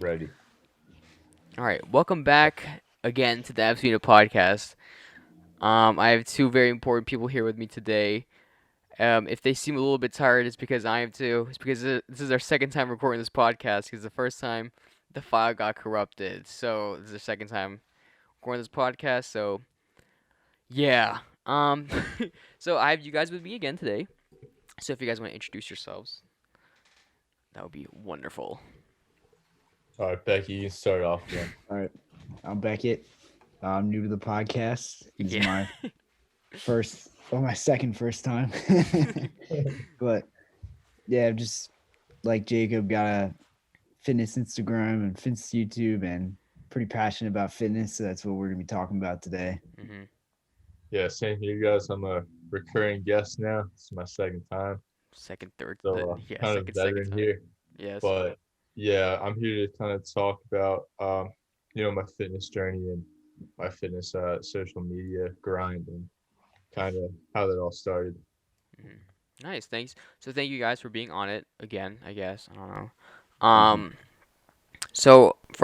Ready. All right, welcome back again to the Absolute Podcast. I have two very important people here with me today. If they seem a little bit tired, it's because I am too. It's because this is our second time recording this podcast. Because the first time the file got corrupted, so this is the second time recording this podcast. So yeah. Um, so I have you guys with me again today. So if you guys want to introduce yourselves, that would be wonderful. All right, Becky, you can start off again. All right, I'm Beckett. I'm new to the podcast. This is Yeah. my my second first time. But yeah, I'm just like Jacob, got a fitness Instagram and fitness YouTube, and pretty passionate about fitness. So that's what we're gonna be talking about today. hmm Yeah, same here, guys. I'm a recurring guest now. It's my second time, Second, third, so yeah, kind of second veteran time. here. Yes. But yeah, I'm here to kind of talk about, my fitness journey and my fitness social media grind and kind of how that all started. Mhm. Nice, thanks. So thank you guys for being on it again, I guess. I don't know. Mhm.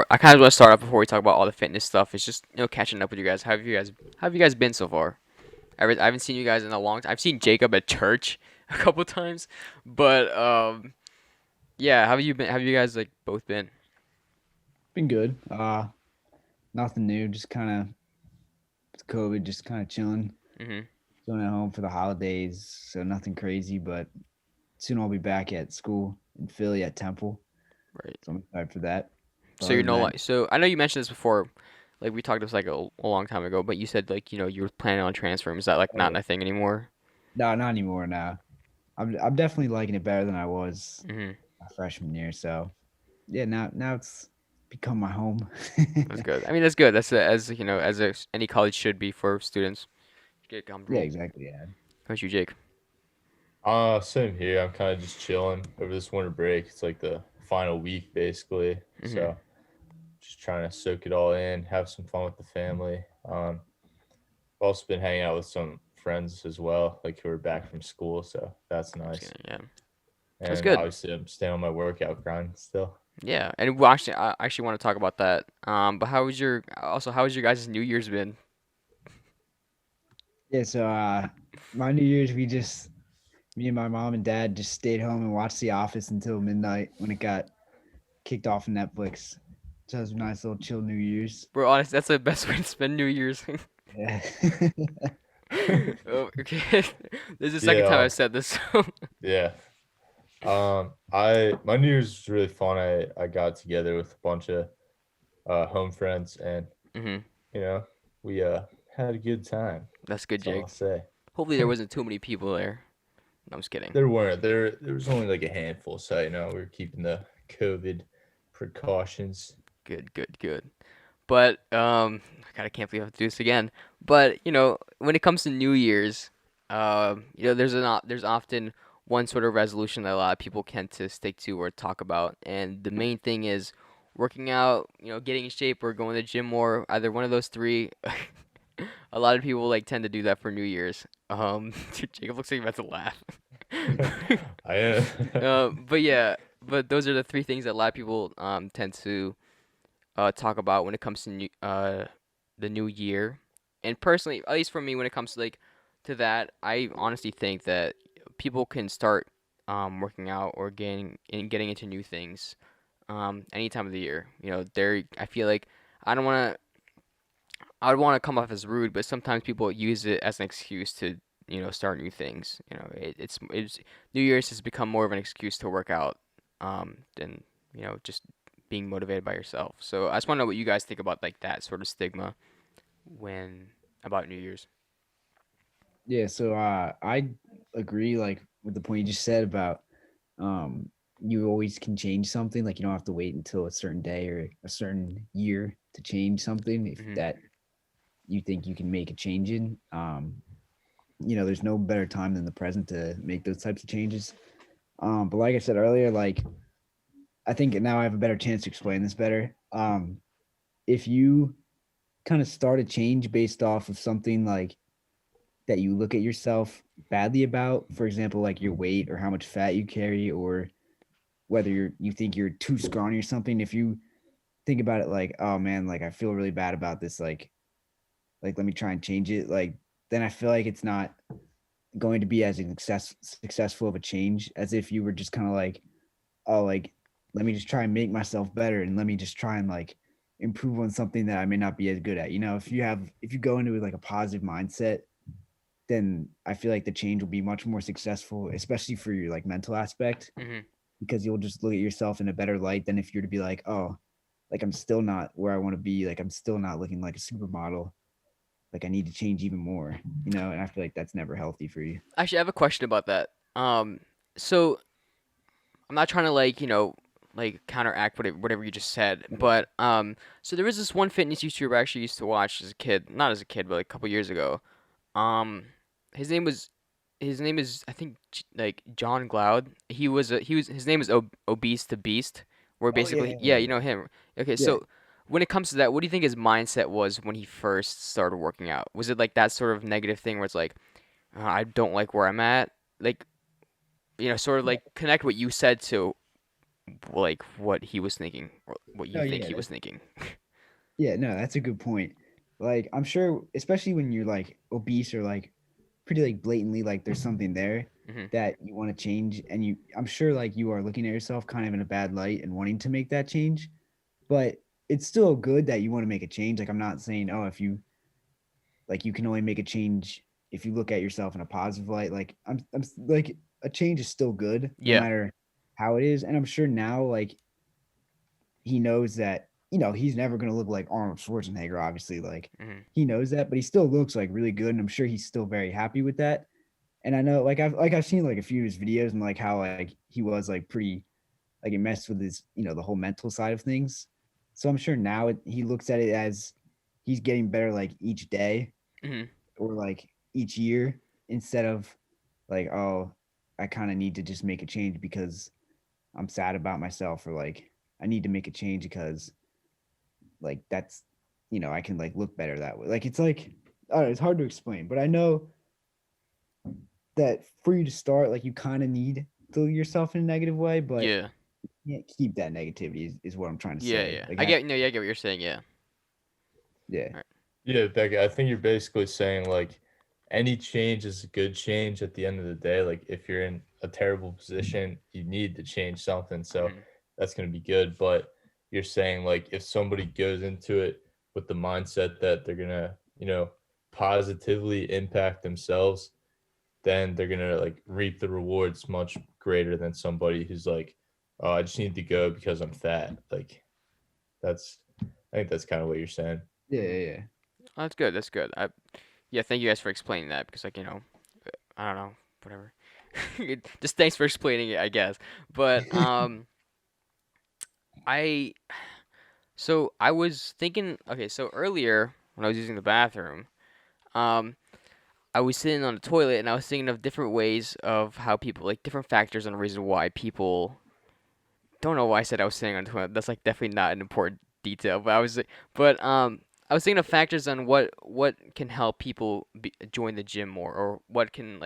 I kind of want to start off before we talk about all the fitness stuff. It's just catching up with you guys. How have you guys been so far? I haven't seen you guys in a long time. I've seen Jacob at church a couple times, but yeah. How have you been? Have you guys like both been? Been good. Nothing new. Just kind of COVID. Just kind of Mhm. chilling at home for the holidays. So nothing crazy. But soon I'll be back at school in Philly at Temple. Right. So I'm excited for that. But So other you're than no that, like. So I know you mentioned this before. Like we talked this like a long time ago, but you said like you were planning on transferring. Is that like oh not yeah, a thing anymore? no, not anymore. Now I'm definitely liking it better than I was Mhm. my freshman year. So yeah, now it's become my home. That's good. I mean, that's good. That's as any college should be for students. Get Yeah, comfortable. exactly. Yeah. How about you, Jake? Same here. I'm kind of just chilling over this winter break. It's like the final week basically, Mhm. so just trying to soak it all in, have some fun with the family. I've also been hanging out with some friends as well, like who are back from school, so that's I'm just nice. kidding. Yeah, that's And good. obviously, I'm staying on my workout grind still. Yeah, and I actually want to talk about that. But how was your guys' New Year's been? Yeah. So my New Year's, me and my mom and dad just stayed home and watched The Office until midnight when it got kicked off of Netflix. So it was a nice little chill New Year's. Bro, honest, that's the best way to spend New Year's. Yeah. Oh, okay. This is the second time Yeah, I've said this. So. yeah. I my New Year's was really fun. I got together with a bunch of home friends, and Mhm. you know we had a good time. That's good, That's all Jake. I'll say. Hopefully there wasn't too many people there. No, I'm just kidding. There weren't there was only like a handful, so we were keeping the COVID precautions. Good, good, good. But God, I can't believe I have to do this again. But when it comes to New Year's, there's often one sort of resolution that a lot of people tend to stick to or talk about, and the main thing is working out, getting in shape or going to the gym more. Either one of those three. A lot of people like tend to do that for New Year's. Jacob looks like he's about to laugh. I am. But yeah, but those are the three things that a lot of people tend to talk about when it comes to the new year. And personally, at least for me, when it comes to to that, I honestly think that people can start working out or getting into new things any time of the year. I feel like I don't want to. I would want to come off as rude, but sometimes people use it as an excuse to start new things. It's New Year's has become more of an excuse to work out than just being motivated by yourself. So I just want to know what you guys think about like that sort of stigma when about New Year's. Yeah. So I agree like with the point you just said about um you always can change something. Like you don't have to wait until a certain day or a certain year to change something if Hmm. that you think you can make a change in. There's no better time than the present to make those types of changes. But like I said earlier, like I think now I have a better chance to explain this better. If you kind of start a change based off of something like that you look at yourself badly about, for example, like your weight or how much fat you carry, or whether you think you're too scrawny or something. If you think about it like, oh man, like I feel really bad about this, let me try and change it, like then I feel like it's not going to be as successful of a change as if you were just kind of like, oh, like let me just try and make myself better and let me just try and like improve on something that I may not be as good at. If you go into it like a positive mindset, then I feel like the change will be much more successful, especially for your like mental aspect, Hmm. because you'll just look at yourself in a better light than if you're to be like, oh, like I'm still not where I want to be, like I'm still not looking like a supermodel, like I need to change even more, and I feel like that's never healthy for you. Actually, I have a question about that. So I'm not trying to like counteract whatever you just said, but so there was this one fitness YouTuber I actually used to watch as a kid, not as a kid, but like a couple years ago. Um, his name was his name is I think like John Gloud. His name is Obese to Beast, where Oh yeah, basically yeah, you know him. Okay, yeah. so when it comes to that, what do you think his mindset was when he first started working out? Was it like that sort of negative thing where it's like, I don't like where I'm at? Like, sort of No, like connect what you said to like what he was thinking or what no, you think yeah, he was thinking. yeah, no, that's a good point. Like, I'm sure, especially when you're like obese or like pretty like blatantly like there's something there Hmm. that you want to change, and I'm sure like you are looking at yourself kind of in a bad light and wanting to make that change, but it's still good that you want to make a change. Like, I'm not saying, oh, if you like you can only make a change if you look at yourself in a positive light. Like, I'm like a change is still good no Yeah. matter how it is, and I'm sure now like he knows that he's never going to look like Arnold Schwarzenegger. Obviously, like Hmm. he knows that, but he still looks like really good, and I'm sure he's still very happy with that. And I know, I've seen like a few of his videos and like how like he was like pretty like it messed with his the whole mental side of things. So I'm sure now he looks at it as he's getting better like each day Hmm. or like each year, instead of like, oh, I kind of need to just make a change because I'm sad about myself, or like I need to make a change because like that's I can like look better that way. Like it's like, I don't know, it's hard to explain, but I know that for you to start, like you kind of need to look at yourself in a negative way, but Yeah. you can't keep that negativity is what I'm trying to Yeah. say. Yeah. Like I get no. Yeah, I get what you're saying. Yeah. yeah, All right. Yeah, Beckett, I think you're basically saying like any change is a good change at the end of the day. Like if you're in a terrible position, you need to change something. So Hmm. that's going to be good. But you're saying like if somebody goes into it with the mindset that they're going to, positively impact themselves, then they're going to like reap the rewards much greater than somebody who's like, oh, I just need to go because I'm fat. Like that's, I think that's kind of what you're saying. yeah, Hmm. yeah, Oh, that's good. That's good. Yeah. Thank you guys for explaining that because like I don't know whatever. Just thanks for explaining it, I guess. But I so I was thinking. Okay, so earlier when I was using the bathroom, um, I was sitting on the toilet and I was thinking of different ways of how people like different factors and the reason why people don't know why I said I was sitting on the toilet. That's like definitely not an important detail, but I was thinking of factors on what can help people join the gym more, or what can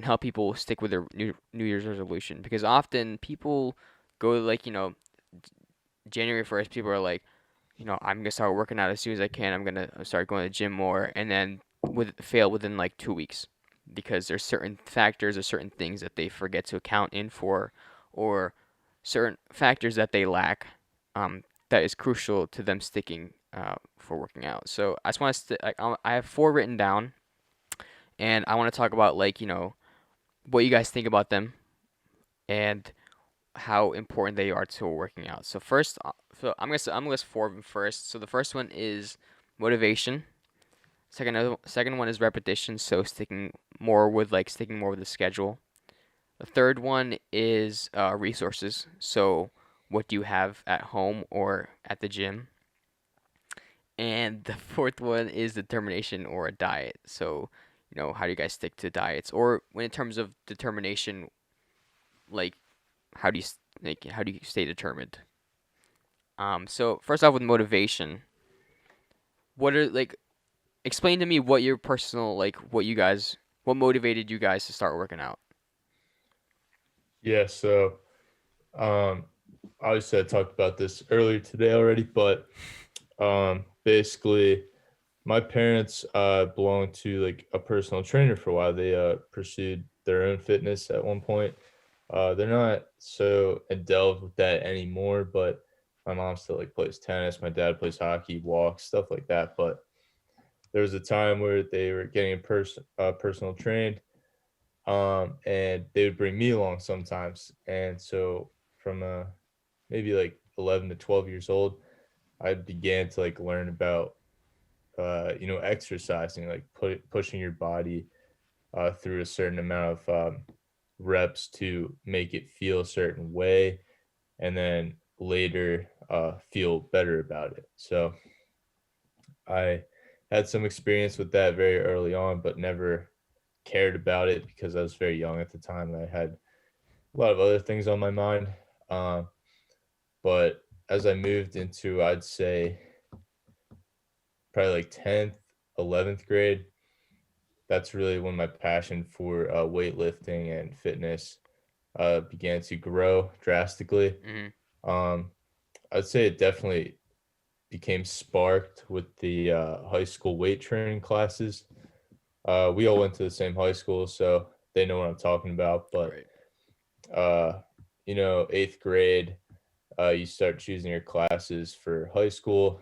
help people stick with their New Year's resolution, because often people go like January 1st, people are like, I'm gonna start working out as soon as I can. I'm gonna start going to the gym more, and then fail within like 2 weeks because there's certain factors or certain things that they forget to account in for, or certain factors that they lack, that is crucial to them sticking for working out. So I just want to I have four written down, and I want to talk about like what you guys think about them and how important they are to working out. So first, I'm gonna list four of them first. So the first one is motivation. Second one is repetition. So sticking more with the schedule. The third one is resources. So what do you have at home or at the gym? And the fourth one is determination or a diet. So how do you guys stick to diets? Or when in terms of determination, like how do you how do you stay determined? So first off with motivation, what are like explain to me what your personal what motivated you guys to start working out? Yeah. So, um, obviously I talked about this earlier today already, but basically my parents belonged to like a personal trainer for a while. They pursued their own fitness at one point. They're not so delved with that anymore, but my mom still like plays tennis. My dad plays hockey, walks, stuff like that. But there was a time where they were getting personal trained, and they would bring me along sometimes. And so from maybe like 11 to 12 years old, I began to like learn about exercising, like pushing your body through a certain amount of reps to make it feel a certain way, and then later feel better about it. So I had some experience with that very early on, but never cared about it because I was very young at the time and I had a lot of other things on my mind. Um, but as I moved into, I'd say, probably like 10th, 11th grade, that's really when my passion for weightlifting and fitness began to grow drastically. Hmm. Um, I'd say it definitely became sparked with the high school weight training classes. We all went to the same high school, so they know what I'm talking about. But Right. uh, 8th grade, you start choosing your classes for high school.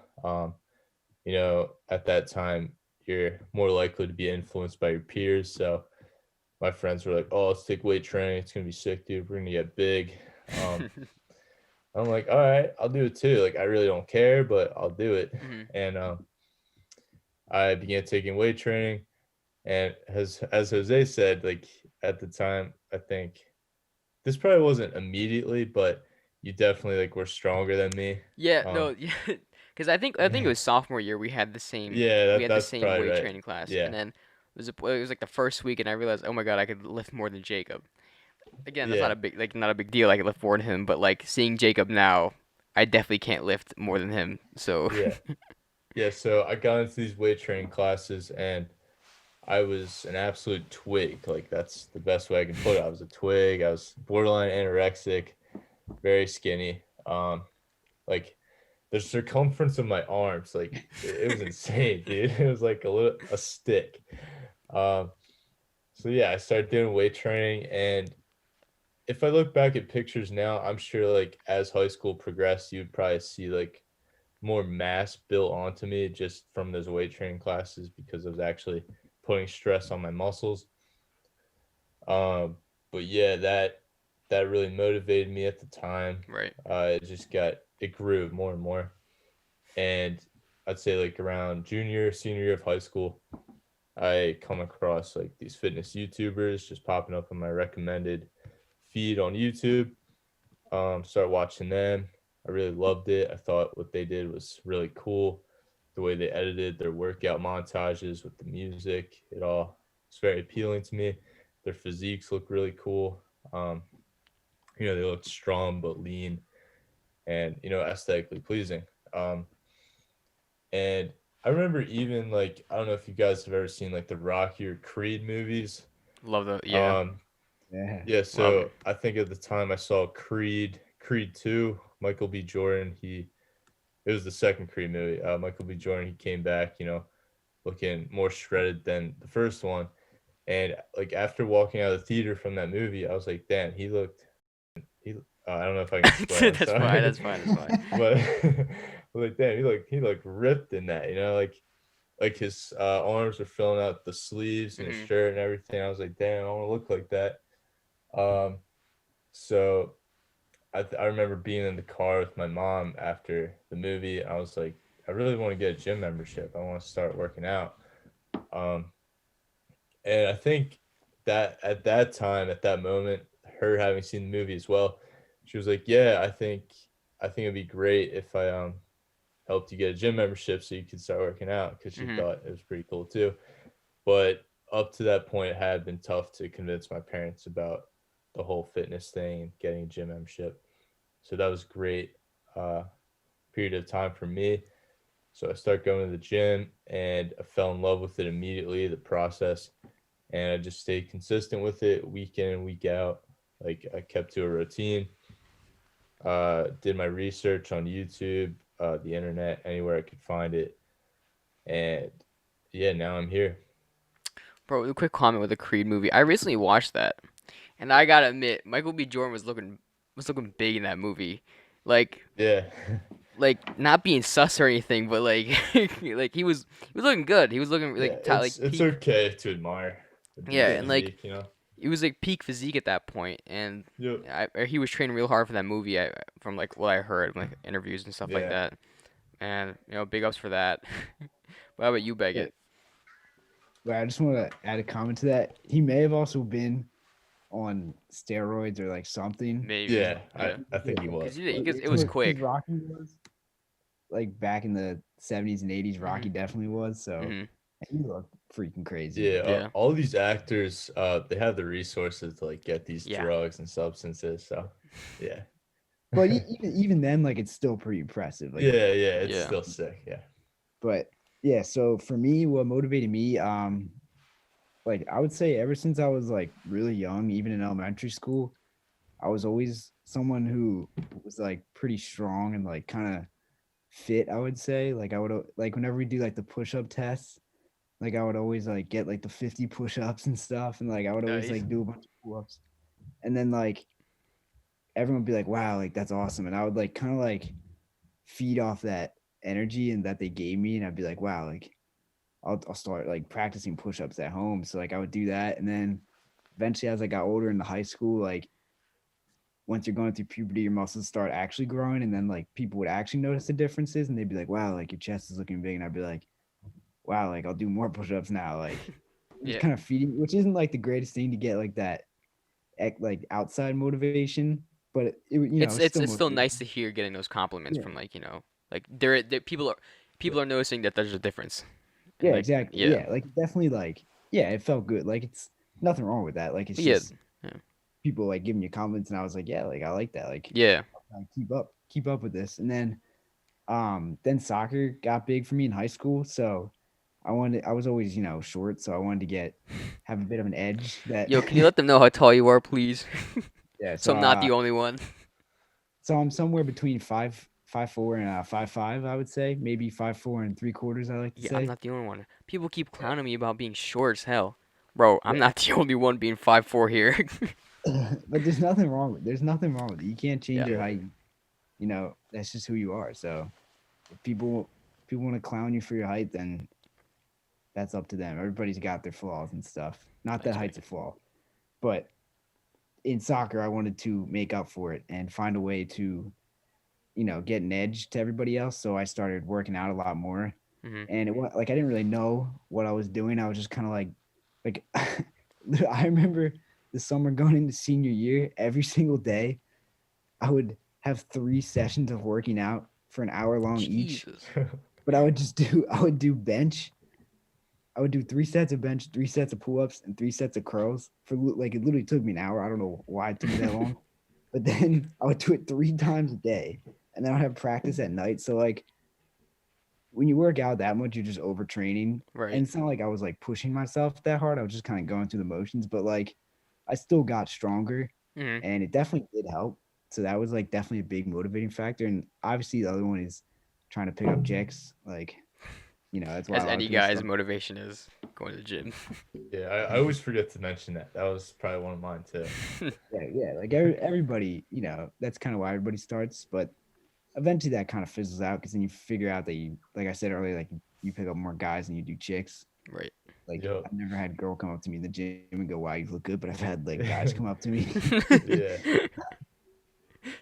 At that time, you're more likely to be influenced by your peers. So my friends were like, "Oh, let's take weight training. It's gonna be sick, dude. We're gonna get big." Um, I'm like, "All right, I'll do it too." Like, I really don't care, but I'll do it. Hmm. And I began taking weight training, and as Jose said, like at the time, I think this probably wasn't immediately, but you definitely like were stronger than me. Yeah, Um, no, yeah, because I think it was sophomore year we had the same yeah, we had the that's same probably weight right. training class, and Yeah, then it was like the first week, and I realized, oh my God, I could lift more than Jacob. Again, that's not yeah, a big not a big deal. I could lift more than him, but like seeing Jacob now, I definitely can't lift more than him. So, yeah, yeah. So I got into these weight training classes, and I was an absolute twig. Like that's the best way I can put it. I was a twig. I was borderline anorexic, very skinny. Like the circumference of my arms, like it was insane, dude. It was like a stick. Um, so yeah, I started doing weight training, and if I look back at pictures now, I'm sure like as high school progressed, you'd probably see like more mass built onto me just from those weight training classes because I was actually putting stress on my muscles. Um, but yeah, that really motivated me at the time. right. It grew more and more, and I'd say like around junior, senior year of high school, I come across like these fitness YouTubers just popping up on my recommended feed on YouTube. Start watching them. I really loved it. I thought what they did was really cool. The way they edited their workout montages with the music, it all was very appealing to me. Their physiques look really cool. Um, they look strong but lean and aesthetically pleasing. Um, and I remember even like I don't know if you guys have ever seen like the Rocky or Creed movies. Love the yeah, Um, Yeah. Yeah, love 'em. so I think at the time I saw Creed 2, Michael B. Jordan, it was the second Creed movie. Michael B. Jordan, he came back, looking more shredded than the first one. And like after walking out of the theater from that movie, I was like, damn, he I don't know if I can swear, I'm That's fine. sorry. That's fine. That's fine. But I was like, damn, he looked ripped in that, like his arms are filling out the sleeves and his Hmm. shirt and everything. I was like, damn, I want to look like that. Um, so I remember being in the car with my mom after the movie. I was like, I really want to get a gym membership. I want to start working out. Um, and I think that at that time, at that moment, her having seen the movie as well, she was like, "Yeah, I think it'd be great if I helped you get a gym membership so you could start working out," because she Hmm. thought it was pretty cool too. But up to that point, it had been tough to convince my parents about the whole fitness thing and getting a gym membership. So that was great uh, period of time for me. So I started going to the gym and I fell in love with it immediately, the process. And I just stayed consistent with it week in and week out. Like I kept to a routine. did my research on YouTube, the internet, anywhere I could find it, and yeah, now I'm here. Bro, a quick comment with the Creed movie. I recently watched that, and I gotta admit, Michael B. Jordan was looking big in that movie, like Yeah, not being sus or anything, but like like he was looking good. He was looking yeah. like It's peak. okay to admire the Yeah, dude's and like physique, you know. it was like peak physique at that point, and Yep. he was training real hard for that movie. From like what I heard, like interviews and stuff like Yeah. that. And big ups for that. What about you, Yeah, Beckett? but I just want to add a comment to that. He may have also been on steroids or like something. Maybe, Yeah, yeah. I think he Cause was. it was Because quick. Rocky was like back in the 70s and 80s. Rocky Mhm. definitely was. So Mhm. he looked freaking crazy. Yeah, Yeah. all these actors, they have the resources to like get these Yeah. drugs and substances. So, yeah, But even then, like it's still pretty impressive. Like, yeah, it's Yeah. still sick. Yeah, but yeah. So for me, what motivated me, like I would say ever since I was like really young, even in elementary school, I was always someone who was like pretty strong and like kind of fit, I would say. Like I would like whenever we do like the push-up tests, like I would always like get like the 50 push-ups and stuff, and like I would always Nice. like do a bunch of pull-ups. And then like everyone would be like, wow, like that's awesome. And I would like kind of like feed off that energy and that they gave me, and I'd be like, wow, like I'll start like practicing push-ups at home. So like I would do that. And then eventually as I got older into high school, like once you're going through puberty, your muscles start actually growing, and then like people would actually notice the differences, and they'd be like, "Wow, like your chest is looking big," and I'd be like, "Wow, like I'll do more push-ups now." Like just Yeah. kind of feeding, which isn't like the greatest thing to get like that, like outside motivation, but It's it's it's still it's still motivation. nice to hear getting those compliments Yeah, from like there yeah, people are noticing that there's a difference. And yeah, like exactly. yeah. Yeah, like definitely, like yeah, it felt good. Like it's nothing wrong with that. Like it's Yeah. just Yeah. people like giving you comments, and I was like, yeah, like I like that. Like Yeah. keep up with this, and then soccer got big for me in high school, so I was always, short, so I wanted to have a bit of an edge that Yo, can you let them know how tall you are, please? yeah, So I'm not the only one. so I'm somewhere between 5'4" and 5'5", I would say, maybe 5'4" and 3/4, I like to Yeah, I'm say. not the only one. People keep Yeah. clowning me about being short as hell. Bro, I'm Yeah. not the only one being 5'4" here. But there's nothing wrong with it. You can't change Yeah. your yeah, height. That's just who you are. So if people want to clown you for your height, then that's up to them. Everybody's got their flaws and stuff. Not that Thanks, height's a Beckett. flaw, but in soccer, I wanted to make up for it and find a way to, get an edge to everybody else. So I started working out a lot more. Mhm. And it was like I didn't really know what I was doing. I was just kind of like I remember the summer going into senior year, every single day, I would have 3 sessions of working out for an hour long each. Jesus. But I would do bench. I would do 3 sets of bench, 3 sets of pull ups, and 3 sets of curls for like it literally took me an hour. I don't know why it took me that long, but then I would do it 3 times a day, and then I'd have practice at night. So like when you work out that much, you're just overtraining. And Right. it's not like I was like pushing myself that hard. I was just kind of going through the motions, but like I still got stronger, Mhm. and it definitely did help. So that was like definitely a big motivating factor. And obviously the other one is trying to pick up chicks. Like, that's why As a lot of any people guy's start. motivation is going to the gym. yeah. I always forget to mention that. That was probably one of mine too. Yeah, yeah. Like everybody, that's kind of why everybody starts. But eventually that kind of fizzles out because then you figure out that like I said earlier, like you pick up more guys than you do chicks. Right. Like Yep. I've never had a girl come up to me in the gym and go, "Wow, you look good," but I've had like guys come up to me, Yeah,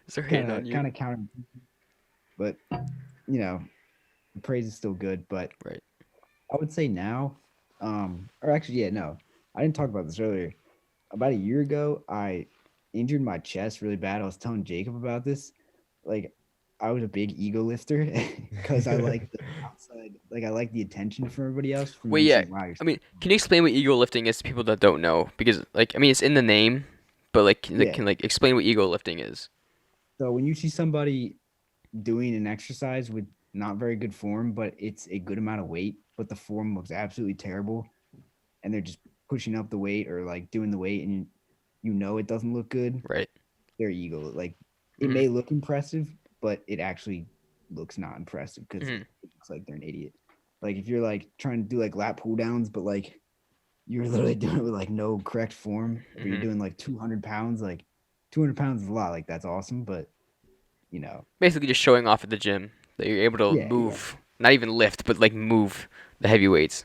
Start hitting kind on of you. kind of counter. But you know, praise is still good. But Right. I would say now, or actually, yeah, no, I didn't talk about this earlier. About a year ago, I injured my chest really bad. I was telling Jacob about this. Like, I was a big ego lifter because I like the outside, like I like the attention from everybody else from Wait, them yeah. saying, "Wow, you're I so mean, strong." can you explain what ego lifting is to people that don't know? Because, like, I mean, it's in the name, but like, Yeah. can like explain what ego lifting is? So when you see somebody doing an exercise with not very good form, but it's a good amount of weight, but the form looks absolutely terrible, and they're just pushing up the weight or like doing the weight, and it doesn't look good. Right. Their ego, like it Mhm. may look impressive, but it actually looks not impressive because Mhm. it looks like they're an idiot. Like if you're like trying to do like lat pull downs, but like you're literally doing it with like no correct form, or you're Mhm. doing like 200 pounds, like 200 pounds is a lot. Like that's awesome, but you know, Basically, just showing off at the gym that you're able to yeah. move, not even lift, but like move the heavy weights.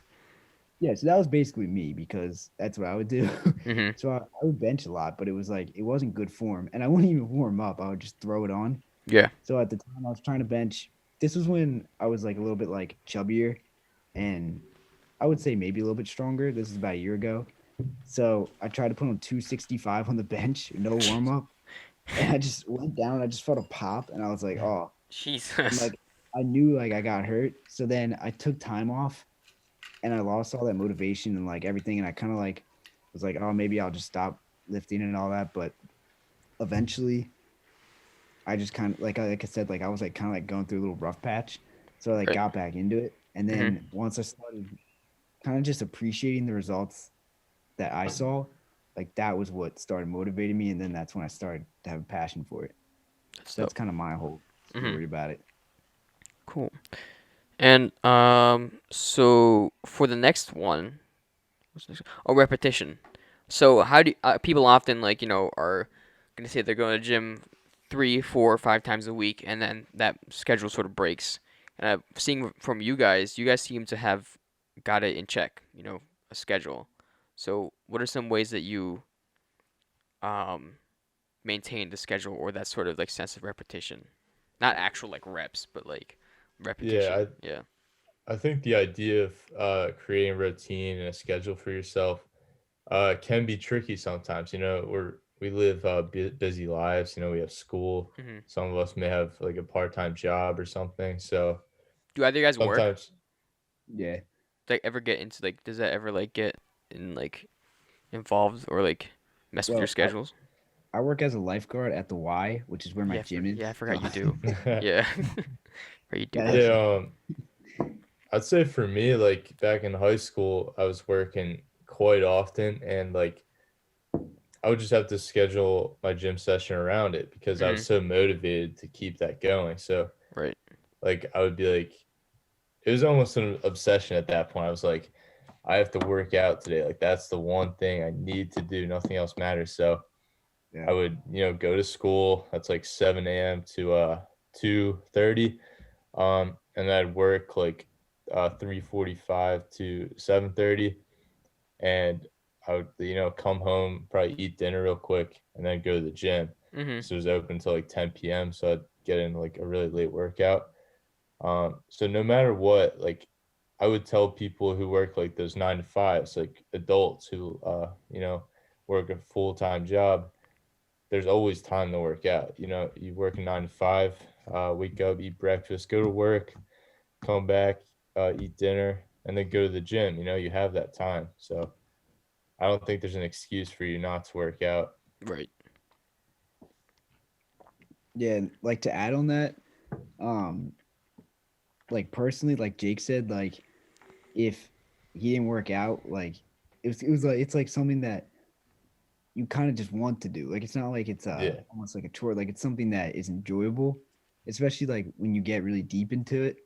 Yeah, so that was basically me because that's what I would do. Mhm. So I would bench a lot, but it was like it wasn't good form, and I wouldn't even warm up. I would just throw it on. Yeah. So at the time I was trying to bench, this was when I was like a little bit like chubbier, and I would say maybe a little bit stronger. This is about a year ago. So I tried to put on 265 on the bench, no warm up, and I just went down. I just felt a pop, and I was like, oh, and Jesus. like I knew like I got hurt. So then I took time off and I lost all that motivation and like everything. And I kind of like was like, oh, maybe I'll just stop lifting and all that. But eventually, I just kind of like I said, like I was like kind of like going through a little rough patch, so I like Right. got back into it. And Mhm. then once I started kind of just appreciating the results that I saw, like that was what started motivating me. And then that's when I started to have a passion for it. That's So that's dope. kind of my whole Mhm. story about it. Cool. And so for the next one, what's next? Oh, repetition. So how do people often like are gonna say they're going to the gym 3, 4, 5 times a week, and then that schedule sort of breaks. And seeing from you guys seem to have got it in check. A schedule. So what are some ways that you um maintain the schedule or that sort of like sense of repetition? Not actual like reps, but like repetition. Yeah, Yeah. I think the idea of creating a routine and a schedule for yourself can be tricky sometimes. We live busy lives. We have school. Hmm. Some of us may have like a part-time job or something. So Do either of you guys work? sometimes, Yeah. Like ever get into like does that ever like get in like involved or like mess with your Well, schedules? I work as a lifeguard at the Y, which is where my gym is. Yeah, I forgot So you do. Yeah. Or you do that have yeah, to. I'd say for me, like back in high school, I was working quite often, and like I would just have to schedule my gym session around it because I was Hmm. so motivated to keep that going. So Right. like I would be like, it was almost an obsession at that point. I was like, I have to work out today. Like that's the one thing I need to do. Nothing else matters. So yeah. I would, go to school. That's like 7 a.m. to 2:30. And I'd work like 3:45 to 7:30, and I would, come home, probably eat dinner real quick, and then go to the gym. Hmm. So it was open until like 10 p.m. So I'd get in like a really late workout. So no matter what, like I would tell people who work like those 9 to 5s, like adults who work a full-time job, there's always time to work out. You work a 9 to 5, wake up, eat breakfast, go to work, come back, eat dinner, and then go to the gym. You have that time. So I don't think there's an excuse for you not to work out. Right. Yeah, and, like to add on that, um, like personally, like Jake said, like if he didn't work out, like it was like it's like something that you kind of just want to do. Like it's not like it's Yeah. almost like a chore. Like it's something that is enjoyable, especially like when you get really deep into it.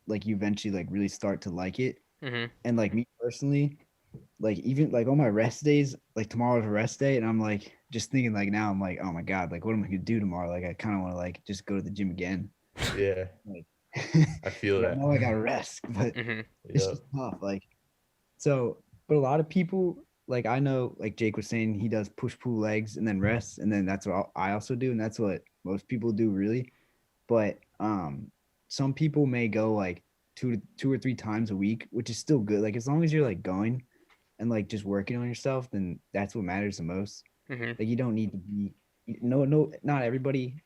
Like you eventually like really start to like it. Hmm. And like me personally, like even like on my rest days, like tomorrow's a rest day, and I'm like just thinking like now I'm like, oh my god, like what am I gonna do tomorrow? Like I kind of want to like just go to the gym again. Yeah. Like I feel like I that. know I gotta rest, but Hmm. it's Yep. just tough. Like so, but a lot of people like I know like Jake was saying he does push pull legs and then rests, and then that's what I also do, and that's what most people do really. But some people may go like two or three times a week, which is still good. Like as long as you're like going and like just working on yourself, then that's what matters the most. Hmm. Like you don't need to be no, not everybody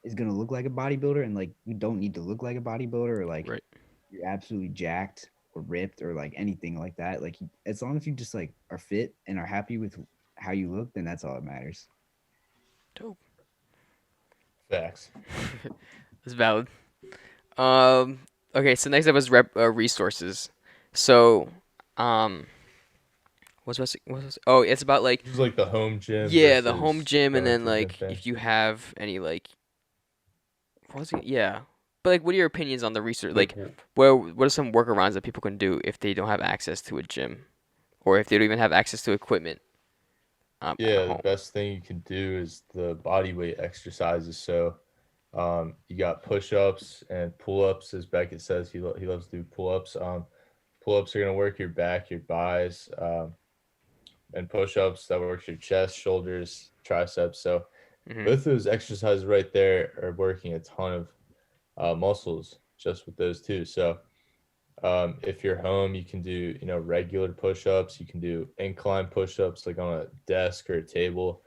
is gonna look like a bodybuilder, and like you don't need to look like a bodybuilder or like Right. you're absolutely jacked or ripped or like anything like that. Like as long as you just like are fit and are happy with how you look, then that's all that matters. Dope. Facts. That's valid. Um. Okay. So next up is resources. So, um, Oh, it's about like This is like the home gym yeah, the home versus gym, and going then to a gym like thing. if you have any like what was it? Yeah, but like, what are your opinions on the research? Like, Like, what are some workarounds that people can do if they don't have access to a gym, or if they don't even have access to equipment at yeah, the home? best thing you can do is the body weight exercises. So, you got push ups and pull ups, as Beckett says. He loves to do pull ups. Pull ups are gonna work your back, your thighs, and push ups that works your chest, shoulders, triceps. So Mhm. both those exercises right there are working a ton of muscles just with those two. So if you're home, you can do regular push-ups. You can do incline push-ups like on a desk or a table.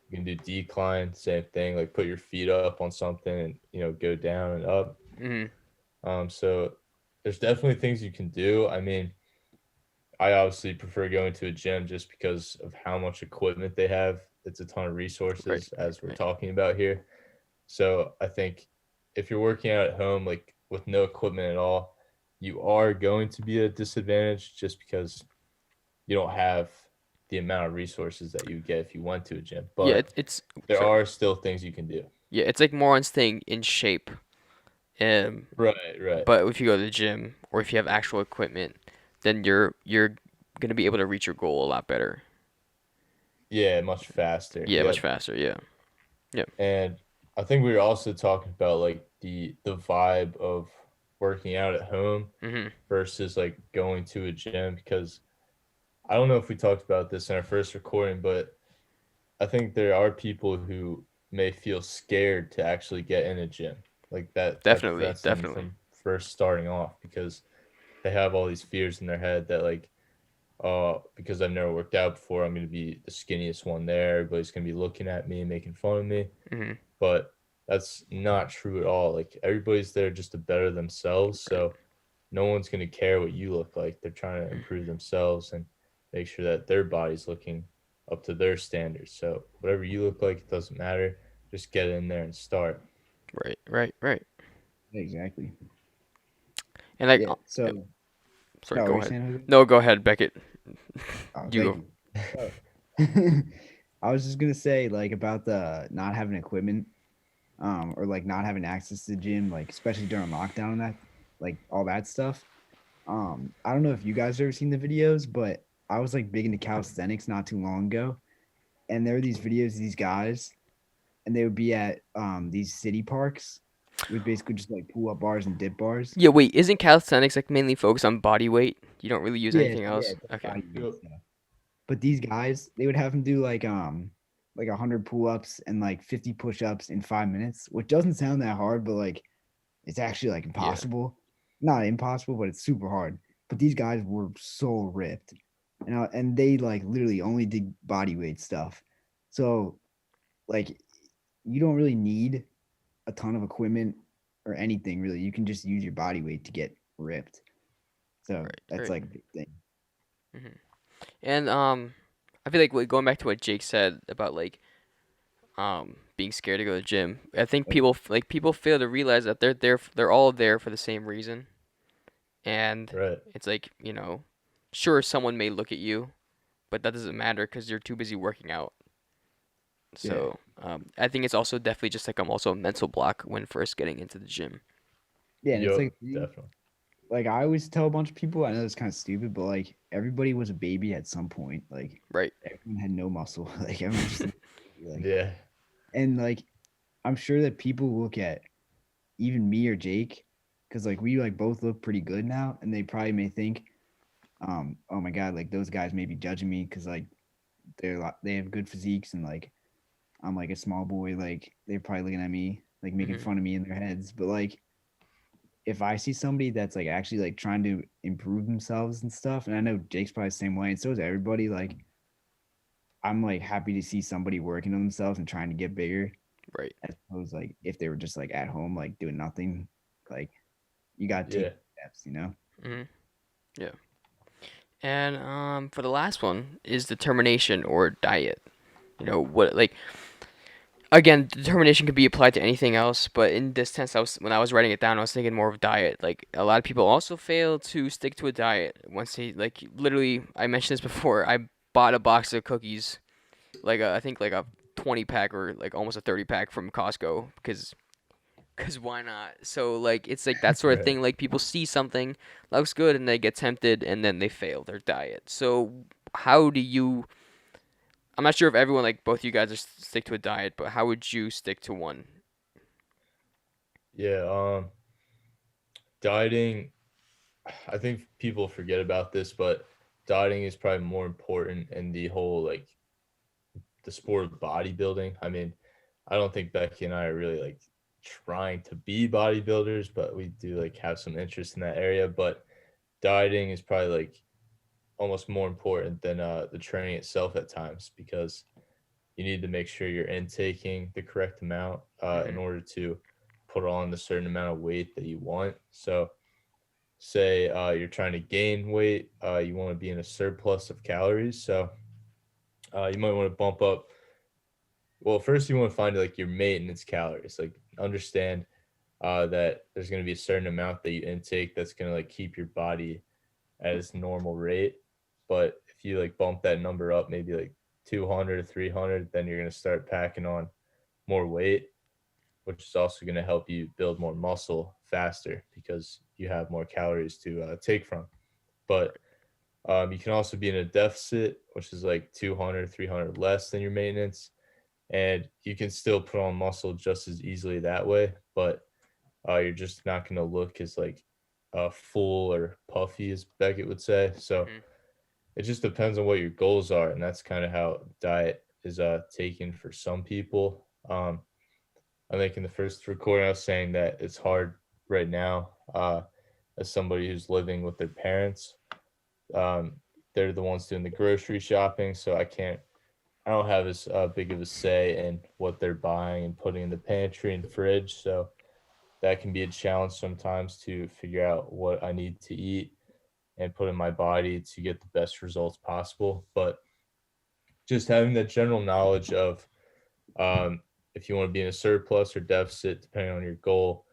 You can do decline, same thing. Like put your feet up on something and go down and up. Mhm. So there's definitely things you can do. I mean, I obviously prefer going to a gym just because of how much equipment they have. It's a ton of Right. resources Right. as we're Right. talking about here. So I think if you're working out at home, like with no equipment at all, you are going to be at a disadvantage just because you don't have the amount of resources that you would get if you went to a gym. Yeah. But It's there sorry. are still things you can do. Yeah. It's like more on staying in shape. Um. Right, right. But if you go to the gym or if you have actual equipment, then you're gonna be able to reach your goal a lot better. Yeah, much faster. Yeah. Much Yep. faster. Yeah. Yeah. And I think we were also talking about like the vibe of working out at home Mhm. versus like going to a gym because I don't know if we talked about this in our first recording, but I think there are people who may feel scared to actually get in a gym. Like that Definitely. prevents them Definitely. from first starting off because they have all these fears in their head that like, oh, because I've never worked out before, I'm gonna be the skinniest one there. Everybody's gonna be looking at me and making fun of me. Mhm. But that's not true at all. Like everybody's there just to better themselves. Right. So no one's going to care what you look like. They're trying to improve themselves and make sure that their body's looking up to their standards. So whatever you look like, it doesn't matter. Just get in there and start. Right. Right. Right. Exactly. And like, Yeah. yep, So, sorry. no, what were Go you ahead. saying, Jose? No, go ahead, Beckett. Oh, You thank go. you. So, I was just gonna say like about the not having equipment, or like not having access to the gym, like especially during lockdown and that, like all that stuff. I don't know if you guys have ever seen the videos, but I was like big into calisthenics not too long ago, and there were these videos of these guys, and they would be at these city parks with basically just like pull up bars and dip bars. Yeah. Wait. Isn't calisthenics like mainly focused on body weight? You don't really use Yeah, anything yeah, else. it's like Okay. body weight Yep. stuff. But these guys, they would have them do like 100 pull-ups and like 50 push-ups in 5 minutes, which doesn't sound that hard, but like it's actually like Yeah. impossible. Not impossible, but it's super hard. But these guys were so ripped, and they like literally only did body weight stuff. So like you don't really need a ton of equipment or anything really. You can just use your body weight to get ripped. So Right. that's Right. like a big thing. Mhm. And I feel like going back to what Jake said about like being scared to go to the gym. I think Like, people fail to realize that they're all there for the same reason, and Right. it's like, sure, someone may look at you, but that doesn't matter because you're too busy working out. yeah. So I think it's also definitely just like also a mental block when first getting into the gym. Yeah, and it's Yep. like Definitely. like I always tell a bunch of people, I know it's kind of stupid, but like everybody was a baby at some point. Like Right. everyone had no muscle. Like everyone just like, Yeah. and like I'm sure that people look at even me or Jake, because like we like both look pretty good now, and they probably may think, oh my god, like those guys may be judging me because like they have good physiques and like I'm like a small boy, like they're probably looking at me like making Hmm. fun of me in their heads. But like if I see somebody that's like actually like trying to improve themselves and stuff, and I know Jake's probably the same way, and so is everybody, like I'm like happy to see somebody working on themselves and trying to get bigger, Right. as opposed like if they were just like at home like doing nothing. Like you gotta take Yeah. steps, you know? Hmm. Yeah. And for the last one is determination or diet. What like again, determination could be applied to anything else, but in this sense, when I was writing it down, I was thinking more of diet. Like a lot of people also fail to stick to a diet once they like literally. I mentioned this before. I bought a box of cookies, I think like a 20 pack or like almost a 30 pack from Costco because why not? So like it's like that sort of Right. thing. Like people see something looks good and they get tempted and then they fail their diet. So how do you? I'm not sure if everyone like both you guys are stick to a diet, but how would you stick to one? Yeah. Dieting. I think people forget about this, but dieting is probably more important in the whole like the sport of bodybuilding. I mean, I don't think Becky and I are really like trying to be bodybuilders, but we do like have some interest in that area. But dieting is probably like almost more important than the training itself at times because you need to make sure you're intaking the correct amount in Hmm. order to put on the certain amount of weight that you want. So, say you're trying to gain weight, you want to be in a surplus of calories. So, you might want to bump up. Well, first you want to find like your maintenance calories. Like understand that there's going to be a certain amount that you intake that's going to like keep your body at its normal rate. But if you like bump that number up, maybe like 200 or 300, then you're going to start packing on more weight, which is also going to help you build more muscle faster because you have more calories to take from. But you can also be in a deficit, which is like 200, 300 less than your maintenance. And you can still put on muscle just as easily that way, but you're just not going to look as like full or puffy as Beckett would say. So Hmm. it just depends on what your goals are, and that's kind of how diet is taken for some people. I think in the first recording I was saying that it's hard right now as somebody who's living with their parents. Um, they're the ones doing the grocery shopping, so I don't have as big of a say in what they're buying and putting in the pantry and fridge. So that can be a challenge sometimes to figure out what I need to eat and put in my body to get the best results possible. But just having that general knowledge of um, if you want to be in a surplus or deficit, depending on your goal,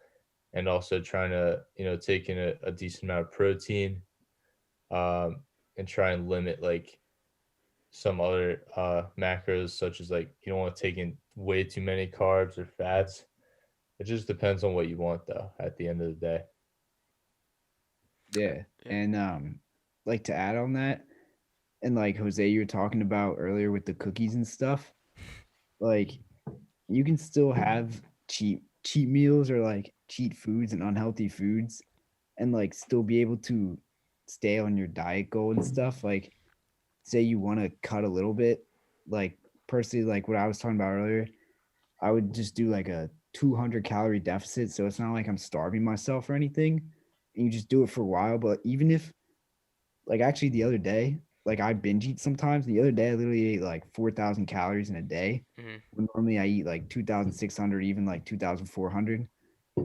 and also trying to take in a decent amount of protein and try and limit like some other macros, such as like you don't want to take in way too many carbs or fats. It just depends on what you want, though. At the end of the day, Yeah. Yeah. And like to add on that, and like Jose, you were talking about earlier with the cookies and stuff, like you can still have cheat meals or like cheat foods and unhealthy foods and like still be able to stay on your diet goal and stuff. Like say you want to cut a little bit, like personally, like what I was talking about earlier, I would just do like a 200 calorie deficit. So it's not like I'm starving myself or anything. And you just do it for a while. But even if, like, actually the other day, like I binge eat sometimes. The other day, I literally ate like 4,000 calories in a day. Hmm. When normally I eat like 2,600, even like 2,400.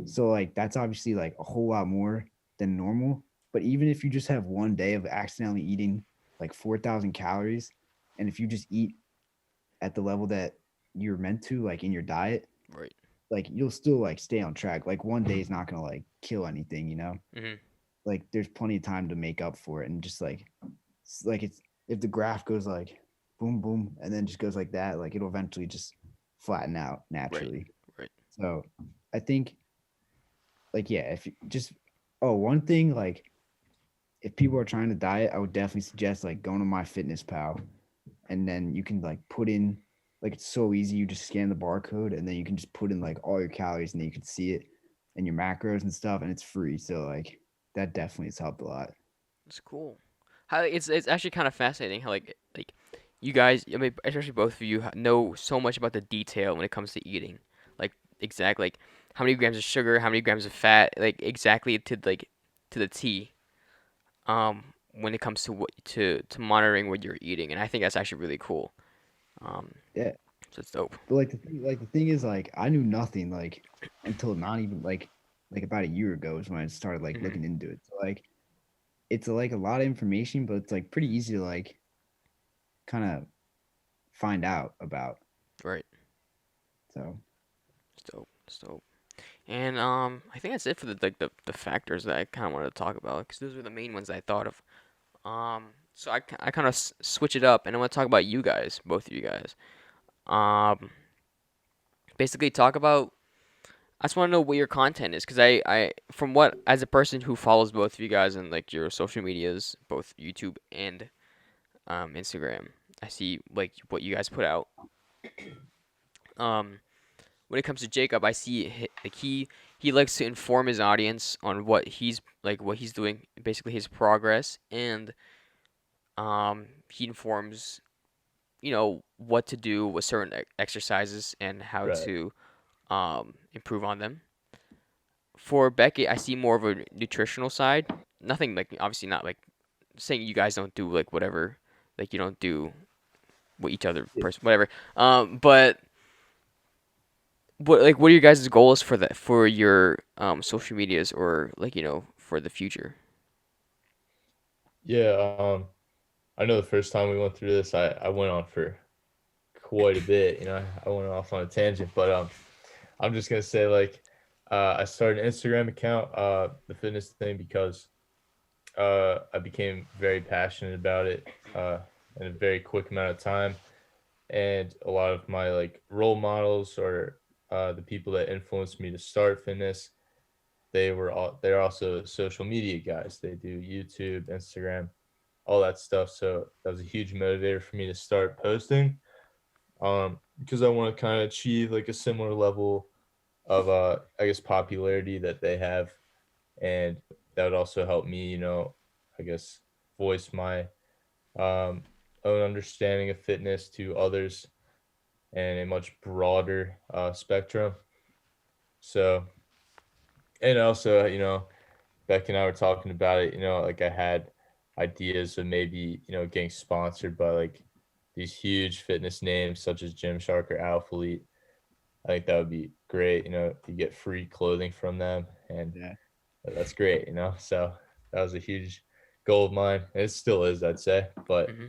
So, like, that's obviously like a whole lot more than normal. But even if you just have one day of accidentally eating like 4,000 calories, and if you just eat at the level that you're meant to, like in your diet, Right. like you'll still like stay on track. Like one day is not gonna like kill anything, you know? Hmm. Like there's plenty of time to make up for it, and just like it's if the graph goes like boom boom and then just goes like that, like it'll eventually just flatten out Right. naturally. Right. So I think like yeah, if you just one thing like if people are trying to diet, I would definitely suggest like going to my fitness pal and then you can like put in like it's so easy. You just scan the barcode and then you can just put in like all your calories and then you can see it and your macros and stuff and it's free. So like that definitely has helped a lot. It's cool. How it's actually kind of fascinating how like you guys, I mean, especially both of you know so much about the detail when it comes to eating. Like exactly like how many grams of sugar, how many grams of fat, like exactly to the T. When it comes to what to monitoring what you're eating, and I think that's actually really cool. Um, Yeah. so it's dope. But like the thing is like I knew nothing like until not even like about a year ago is when I started like Hmm. looking into it. So like it's like a lot of information, but it's like pretty easy to like kind of find out about. Right. So It's dope. It's dope. And I think that's it for the factors that I kind of wanted to talk about because those were the main ones I thought of. Um, So I kind of switch it up, and I want to talk about you guys, both of you guys. Um, basically talk about. I just want to know what your content is, because from what as a person who follows both of you guys and like your social medias, both YouTube and Instagram, I see like what you guys put out. Um, when it comes to Jacob, I see like he likes to inform his audience on what he's doing, basically his progress, and he informs what to do with certain exercises and how Right. to improve on them. For Beckett, I see more of a nutritional side. Nothing like obviously not like saying you guys don't do like whatever, like you don't do what each other Yeah. person whatever. But what are your guys' goals for your social medias or like for the future? Yeah. I know the first time we went through this, I went on for quite a bit. I went off on a tangent, but I'm just gonna say like I started an Instagram account, the fitness thing, because I became very passionate about it in a very quick amount of time, and a lot of my like role models or the people that influenced me to start fitness, they're also social media guys. They do YouTube, Instagram, all that stuff. So that was a huge motivator for me to start posting, because I want to kind of achieve like a similar level of I guess popularity that they have, and that would also help me, I guess voice my um, own understanding of fitness to others and a much broader spectrum. So, and also, Beck and I were talking about it. Like I had ideas of maybe getting sponsored by like these huge fitness names such as Gymshark or Alphalete. I think that would be great. You get free clothing from them, and Yeah. that's great. So that was a huge goal of mine. And it still is, I'd say. But Hmm.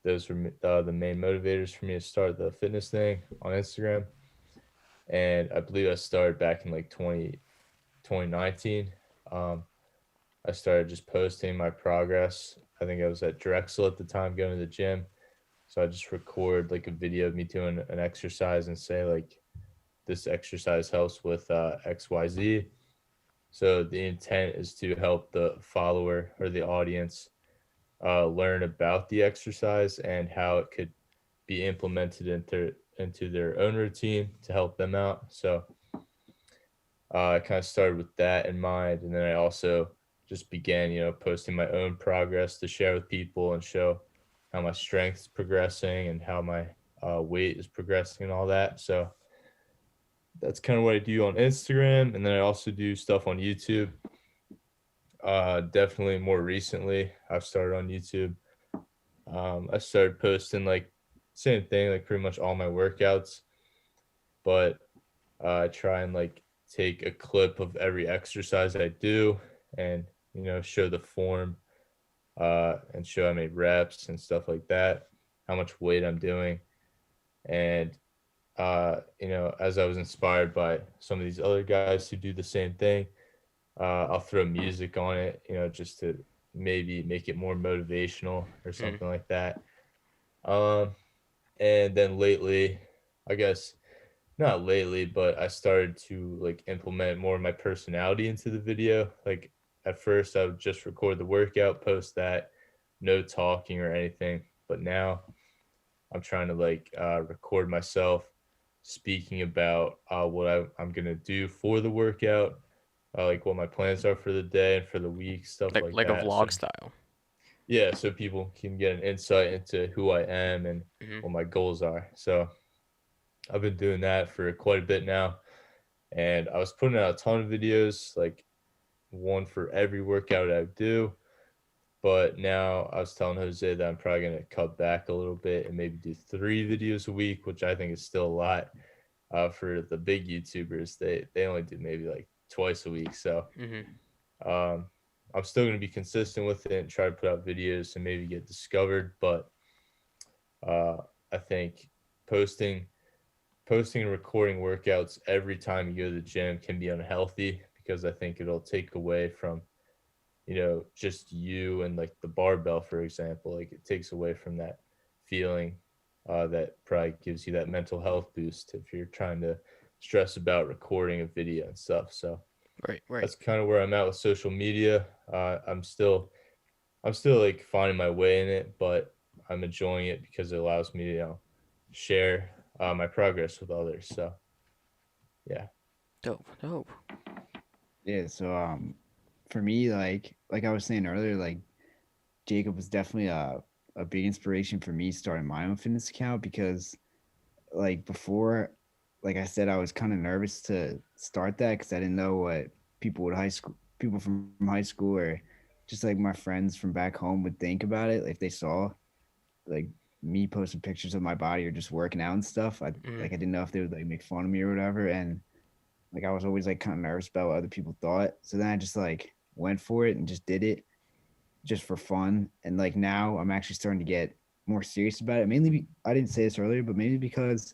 those were the main motivators for me to start the fitness thing on Instagram. And I believe I started back in like 2019. Um, I started just posting my progress. I think I was at Drexel at the time going to the gym. So I just record like a video of me doing an exercise and say like this exercise helps with XYZ. So the intent is to help the follower or the audience learn about the exercise and how it could be implemented into their own routine to help them out. So I kind of started with that in mind, and then I also just began, posting my own progress to share with people and show how my strength is progressing and how my weight is progressing and all that. So that's kind of what I do on Instagram, and then I also do stuff on YouTube. Definitely more recently, I've started on YouTube. I started posting like same thing, like pretty much all my workouts, but I try and like take a clip of every exercise I do and show the form and show how many reps and stuff like that, how much weight I'm doing. And as I was inspired by some of these other guys who do the same thing, I'll throw music on it, just to maybe make it more motivational or Hmm. something like that. Um, and then lately, I guess not lately, but I started to like implement more of my personality into the video. Like at first, I would just record the workout, post that, no talking or anything. But now I'm trying to like record myself speaking about what I'm gonna do for the workout, like what my plans are for the day and for the week, stuff like Like a that. So vlog style. yeah, so people can get an insight into who I am and Hmm. what my goals are. So I've been doing that for quite a bit now, and I was putting out a ton of videos, like one for every workout I do. But now I was telling Jose that I'm probably gonna cut back a little bit and maybe do 3 videos a week, which I think is still a lot. For the big YouTubers, they only do maybe like twice a week. So Hmm. um, I'm still gonna be consistent with it and try to put out videos and maybe get discovered. But uh, I think posting posting and recording workouts every time you go to the gym can be unhealthy, because I think it'll take away from just you and like the barbell, for example. Like it takes away from that feeling that probably gives you that mental health boost if you're trying to stress about recording a video and stuff. So Right, right. that's kind of where I'm at with social media. I'm still like finding my way in it, but I'm enjoying it because it allows me to share my progress with others. So yeah. Dope, dope. Yeah, so for me, like I was saying earlier, like Jacob was definitely a big inspiration for me starting my own fitness account because like before, like I said, I was kind of nervous to start that because I didn't know what people from high school or just like my friends from back home would think about it if they saw like me posting pictures of my body or just working out and stuff. Mm-hmm. I didn't know if they would like make fun of me or whatever, and like I was always like kind of nervous about what other people thought. So then I just like went for it and just did it just for fun. And like now I'm actually starting to get more serious about it. I didn't say this earlier, but maybe because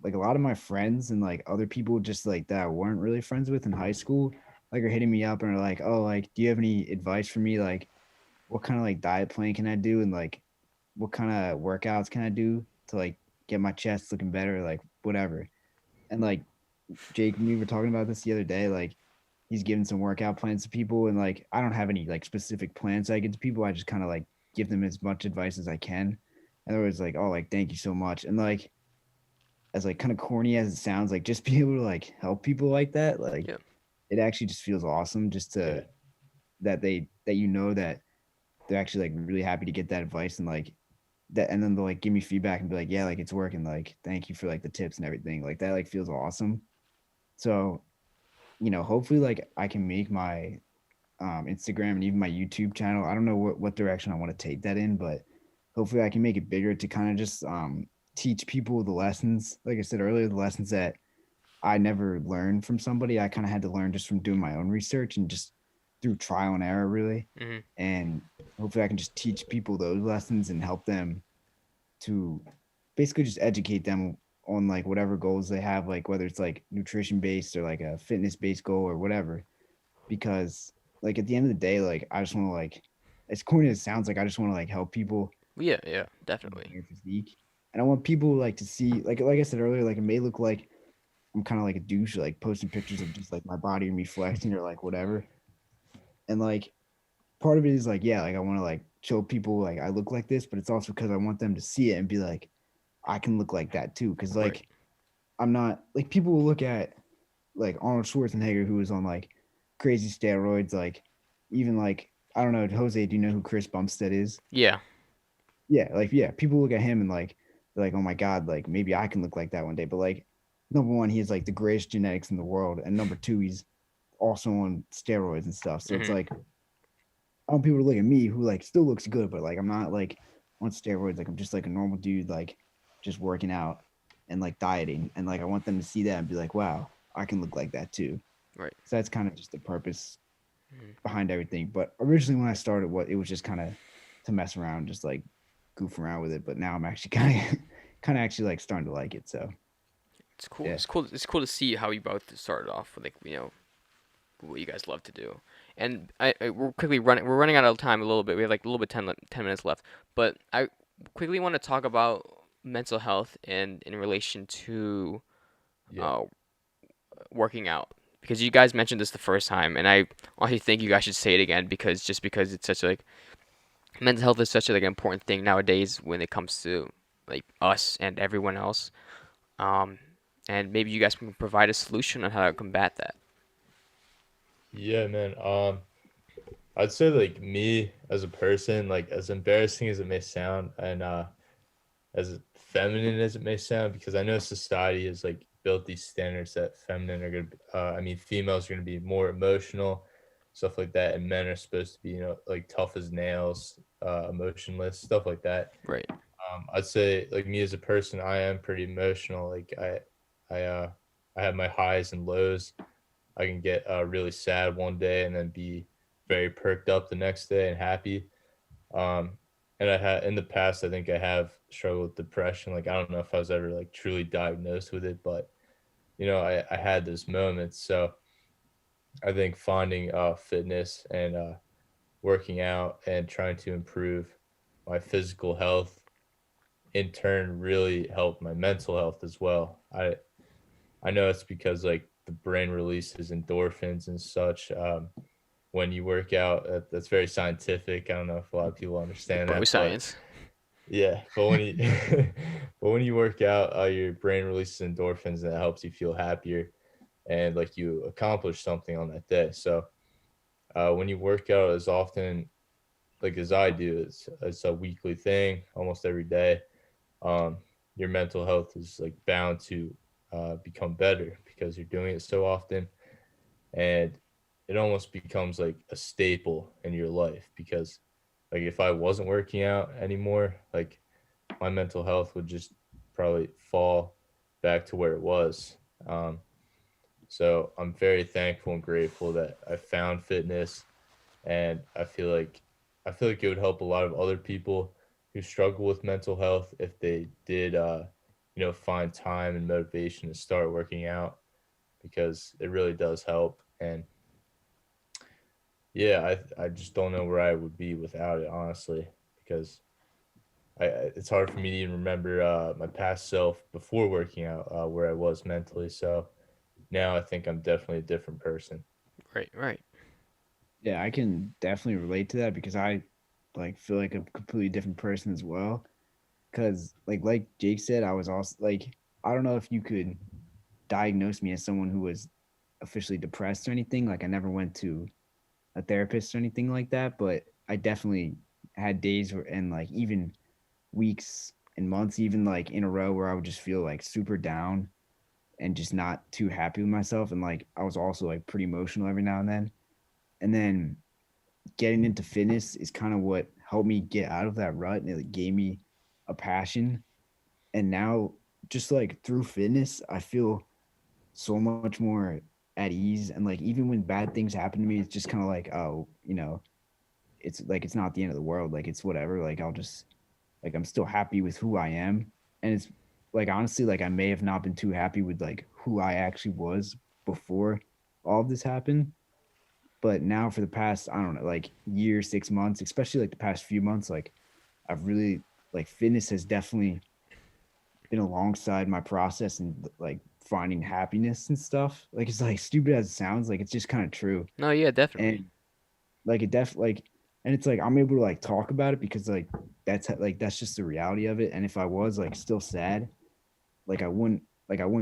like a lot of my friends and like other people just like that I weren't really friends with in high school like are hitting me up and are like, oh, like do you have any advice for me, like what kind of like diet plan can I do and like what kind of workouts can I do to like get my chest looking better, like whatever. And like Jake and me were talking about this the other day, like he's giving some workout plans to people and like I don't have any like specific plans I give to people. I just kind of like give them as much advice as I can. And they're always like, oh, like thank you so much. And like as like kind of corny as it sounds, like just be able to like help people like that, like Yeah. it actually just feels awesome just Yeah. to that that they're actually like really happy to get that advice and like that, and then they'll like give me feedback and be like, yeah, like it's working, like thank you for like the tips and everything, like that like feels awesome. So hopefully like I can make my Instagram and even my YouTube channel, I don't know what direction I want to take that in, but hopefully I can make it bigger to kind of just teach people the lessons, like I said earlier, the lessons that I never learned from somebody. I kind of had to learn just from doing my own research and just through trial and error, really. Mm-hmm. And hopefully, I can just teach people those lessons and help them to basically just educate them on like whatever goals they have, like whether it's like nutrition based or like a fitness based goal or whatever. Because like at the end of the day, like I just want to like, as corny as it sounds, like I just want to like help people Yeah, yeah, with definitely. their physique, and I want people like to see like I said earlier, like it may look like I'm kind of like a douche, like posting pictures of just like my body and me flexing or like whatever. And like part of it is like, yeah, like I want to like show people like I look like this, but it's also because I want them to see it and be like, I can look like that too. Cause Right. like I'm not like people will look at like Arnold Schwarzenegger who was on like crazy steroids, like even like I don't know, Jose, do you know who Chris Bumstead is? Yeah. Yeah, like yeah, people look at him and like they're like, oh my god, like maybe I can look like that one day. But like number one, he has like the greatest genetics in the world, and number two, he's also on steroids and stuff. So it's Mm-hmm. like I want people to look at me who like still looks good, but like I'm not like on steroids. Like I'm just like a normal dude, like just working out and like dieting, and like I want them to see that and be like, wow, I can look like that too. Right. So that's kind of just the purpose Mm-hmm. behind everything. But originally when I started, what it was just kind of to mess around, just like goof around with it. But now I'm actually kind of actually like starting to like it. So It's cool. yeah, It's cool. It's cool to see how you both started off with, like, what you guys love to do. And we're quickly running. We're running out of time a little bit. We have like a little bit 10 minutes left. But I quickly want to talk about mental health and in relation to Yeah. uh, working out, because you guys mentioned this the first time, and I honestly think you guys should say it again, because just because it's such like mental health is such a like important thing nowadays when it comes to like us and everyone else. Um, and maybe you guys can provide a solution on how to combat that. Yeah, man. I'd say like me as a person, like as embarrassing as it may sound, and as feminine as it may sound, because I know society has like built these standards that feminine are gonna, I mean, females are gonna be more emotional, stuff like that, and men are supposed to be, like tough as nails, emotionless, stuff like that. Right. I'd say like me as a person, I am pretty emotional. Like I, uh, I have my highs and lows. I can get really sad one day and then be very perked up the next day and happy. Um, and I had in the past, I think I have struggled with depression. Like I don't know if I was ever like truly diagnosed with it, but I had those moments. So I think finding fitness and working out and trying to improve my physical health in turn really helped my mental health as well. I know it's because like the brain releases endorphins and such when you work out. That's very scientific. I don't know if a lot of people Big understand boy that, but science. yeah. But when you but when you work out, your brain releases endorphins and that helps you feel happier and like you accomplish something on that day. So when you work out as often like as I do, it's a weekly thing, almost every day. Um, your mental health is like bound to become better because you're doing it so often, and it almost becomes like a staple in your life. Because like if I wasn't working out anymore, like my mental health would just probably fall back to where it was. Um, so I'm very thankful and grateful that I found fitness, and I feel like it would help a lot of other people who struggle with mental health if they did find time and motivation to start working out, because it really does help. And yeah, I just don't know where I would be without it, honestly, because it's hard for me to even remember my past self before working out, where I was mentally. So now I think I'm definitely a different person. Right, right. Yeah, I can definitely relate to that because I feel like a completely different person as well. Because like Jake said, I was also like, I don't know if you could diagnose me as someone who was officially depressed or anything. Like I never went to a therapist or anything like that, but I definitely had days where, and like even weeks and months, even like in a row, where I would just feel like super down and just not too happy with myself. And like I was also like pretty emotional every now and then. And then getting into fitness is kind of what helped me get out of that rut, and it gave me a passion. And now, just like through fitness, I feel so much more at ease. And like even when bad things happen to me, it's just kind of like, oh, it's like it's not the end of the world. Like it's whatever. Like I'll just like I'm still happy with who I am. And it's like honestly, like I may have not been too happy with like who I actually was before all of this happened. But now for the past, I don't know, like year, 6 months, especially like the past few months, like I've really like fitness has definitely been alongside my process and like finding happiness and stuff. Like it's like stupid as it sounds, like it's just kind of true. No, yeah, definitely. And like it like and it's like I'm able to like talk about it because like that's just the reality of it. And if I was like still sad, like I wouldn't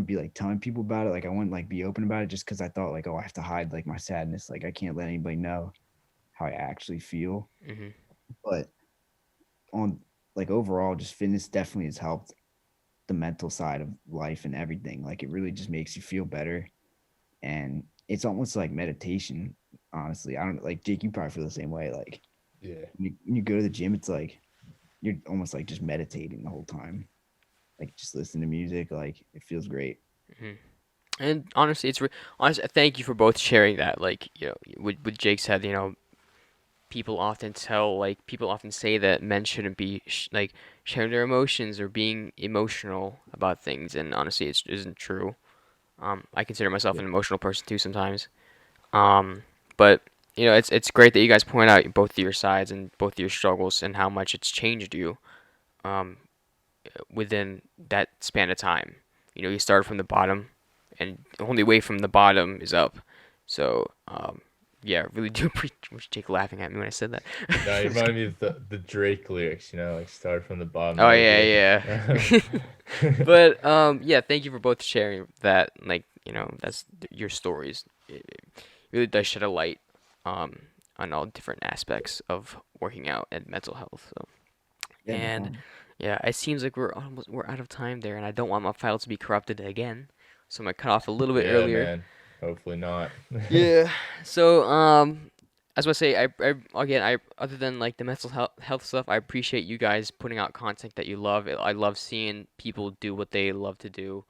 be like telling people about it. Like I wouldn't like be open about it just because I thought like, oh, I have to hide like my sadness. Like I can't let anybody know how I actually feel. Hmm. But on like overall, just fitness definitely has helped the mental side of life and everything. Like it really just makes you feel better. And it's almost like meditation, honestly. I don't like Jake, you probably feel the same way. Like Yeah. when you go to the gym, it's like you're almost like just meditating the whole time. Like just listen to music, like it feels great. Hmm. And honestly, honestly, thank you for both sharing that. Like, with Jake said, people often say that men shouldn't be like sharing their emotions or being emotional about things, and honestly, it isn't true. I consider myself Yeah. an emotional person too sometimes. Um, but it's great that you guys point out both of your sides and both of your struggles and how much it's changed you. Um, within that span of time. You start from the bottom, and the only way from the bottom is up. So, yeah, I really do appreciate Jake laughing at me when I said that. Now you remind me of the Drake lyrics, like start from the bottom. Oh That was yeah, yeah. good. But yeah, thank you for both sharing that. Like, that's your stories. It really does shed a light um, on all different aspects of working out and mental health. So. Yeah, no And problem. yeah, it seems like we're out of time there, and I don't want my file to be corrupted again, so I'm gonna cut off a little bit Yeah, earlier. man. Hopefully not. Yeah. So I was gonna say I again I other than like the mental health stuff, I appreciate you guys putting out content that you love. I love seeing people do what they love to do.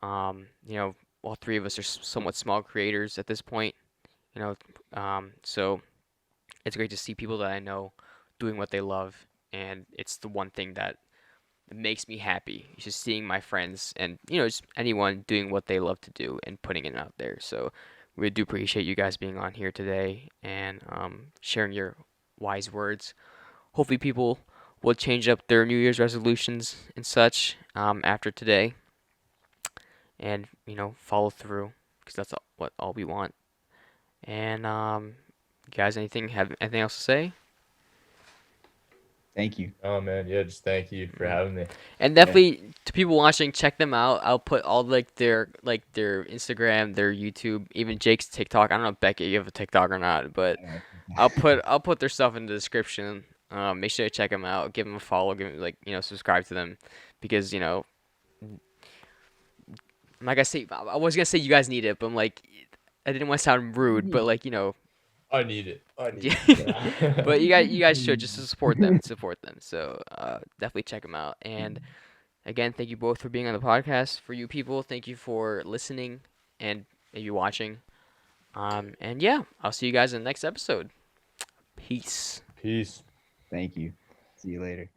All three of us are somewhat small creators at this point. You know, so it's great to see people that I know doing what they love, and it's the one thing that it makes me happy. It's just seeing my friends and just anyone doing what they love to do and putting it out there. So We do appreciate you guys being on here today and sharing your wise words. Hopefully, people will change up their New Year's resolutions and such after today, and follow through because that's all we want. And guys, have anything else to say? Thank you. Oh man, yeah, just thank you for having me. And definitely to people watching, check them out. I'll put all their Instagram, their YouTube, even Jake's TikTok. I don't know if Beckett you have a TikTok or not, but I'll put their stuff in the description. Make sure to check them out. Give them a follow. Give them, subscribe to them because like I say, I was gonna say you guys need it, but I'm like, I didn't want to sound rude, but I need it. I need yeah. it. But you guys should just to support them. So definitely check them out. And again, thank you both for being on the podcast. For you people, thank you for listening and maybe watching. And yeah, I'll see you guys in the next episode. Peace. Peace. Thank you. See you later.